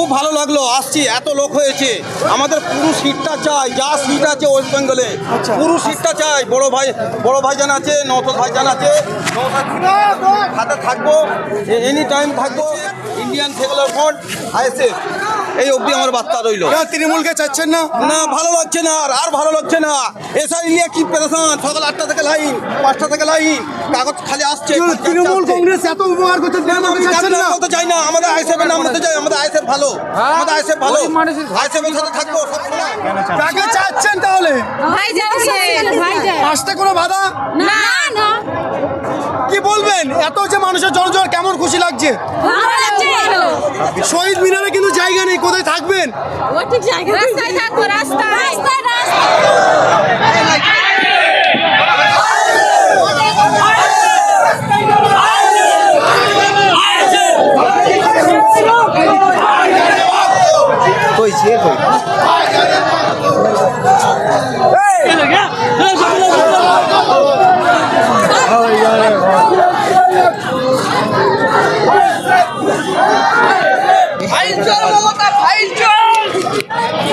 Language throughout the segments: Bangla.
খুব ভালো লাগলো, আসছি, এত লোক হয়েছে। আমাদের পুরো সিটটা চাই, যা সিট আছে ওয়েস্ট বেঙ্গলে পুরো সিটটা চাই। বড় ভাইজান আছে, নৌসাদ ভাইজান আছে, হাতে থাকবো, এনি টাইম থাকবো। ইন্ডিয়ান সেকুলার ফ্রন্ট, আইএসএফ, এই অবধি আমার বার্তা রইল। তৃণমূলকে চাচ্ছেন না? না, ভালো লাগছে না, আর ভালো লাগছে না। এসআই নিয়ে কি পেরেশান, সকাল 8টা থেকে লাইন, 5টা থেকে লাইন, কাগজ খালি আসছে। তৃণমূল কংগ্রেস এত উপকার করছে, তৃণমূলকে চাচ্ছেন না? বলতে চাই না, আমাদের আইএসএফ এর নাম বলতে চাই। আমাদের আইএসএফ ভালো, আমাদের আইএসএফ ভালো, আইএসএফ এর সাথে থাকবো সবসময়। কাকে চাচ্ছেন তাহলে? ভাইজান, আসতে কোনো বাধা? না না, কি বলবেন, এত যে মানুষের জনজোয়ার, কেমন খুশি লাগছে? ভালো লাগছে। শহীদ মিনারে কিন্তু জায়গা নেই, কোথায় থাকবেন? ও ঠিক জায়গা, রাস্তায় থাকবো, রাস্তায় রাস্তায়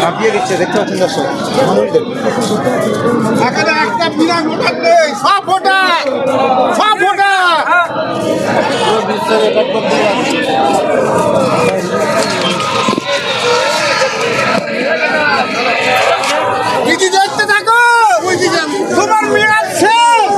কাঁপিয়ে দিচ্ছে, দেখতে পাচ্ছেন দর্শক। এখানে একটা বিনা ভোটার নেই, সব ভোটার, সব ভোটার। কি দেখতে থাকো, তোমার মিরাজ শেষ।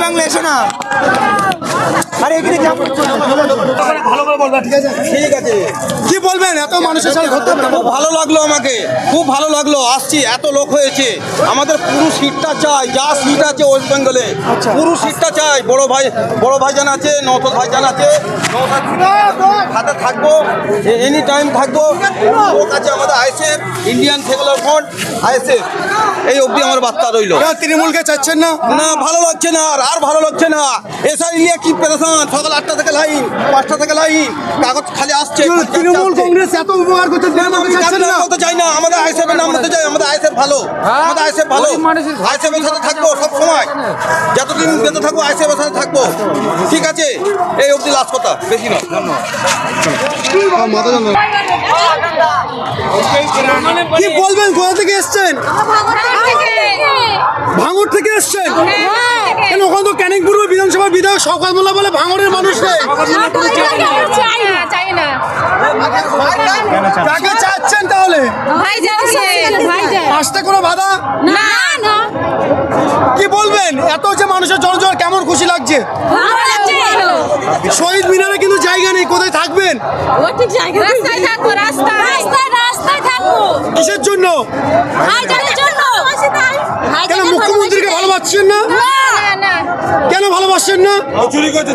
বাংলা এসো না, আরে এখানে ভালো করে বলবা, ঠিক আছে? ঠিক আছে। কি বলবেন, এত মানুষের সাথে ধরতে হবে? খুব ভালো লাগলো, আমাকে খুব ভালো লাগলো, আসছি, এত লোক হয়েছে। আমাদের পুরো সিটটা চাই, যা সিট আছে ওয়েস্ট বেঙ্গলে পুরো সিটটা চাই। বড় ভাইজান আছে, নৌসাদ ভাইজান আছে, হাতে থাকবো, এনি টাইম থাকবো। লোক আছে আমাদের ISF, Indian secular front, ISF, এই অবধি আমার বার্তা রইল। তৃণমূলকে চাচ্ছেন না? না, ভালো লাগছে না, আর ভালো লাগছে না। এসআই নিয়ে কি পেরেশান, সকাল 8টা থেকে লাইন, 5টা থেকে লাইন, কাগজ খালি আসছে। তৃণমূল কংগ্রেস এত উপকার করছে, তৃণমূলকে চাচ্ছেন না? বলতে চাই না, আমাদের আইএসএফ এর নাম বলতে চাই। আমাদের আইএসএফ ভালো, আমাদের আইএসএফ ভালো, আইএসএফ এর সাথে থাকবো সবসময়। যতদিন বেঁচে থাকবো আইএসএফ এর সাথে থাকবো, ঠিক আছে? এই অবধি লাস্ট কথা, বেশি নয়। কি বলবেন, কোথা থেকে এসছেন? ভাঙড় থেকে এসছেন? কেন, ওখানে তো ক্যানিং পূর্ব বিধানসভার বিধায়ক শওকত মোল্লা বলে ভাঙড়ের মানুষ নেই। কাকে চাচ্ছেন তাহলে? আসতে কোনো বাধা? না না, কি বলবেন, এত যে মানুষের জনজোয়ার, কেমন খুশি লাগছে? ভালো লাগছে। শহীদ মিনারে কিন্তু জায়গা নেই, কোথায় থাকবেন? ও ঠিক জায়গা, রাস্তায় থাকবো, রাস্তায় রাস্তায় রাস্তায় থাকবো। কিসের জন্য? ভাইজানের জন্য। কেন, মুখ্যমন্ত্রীকে ভালোবাসছেন না? না না, কেন ভালোবাসছেন না? চুরি করছে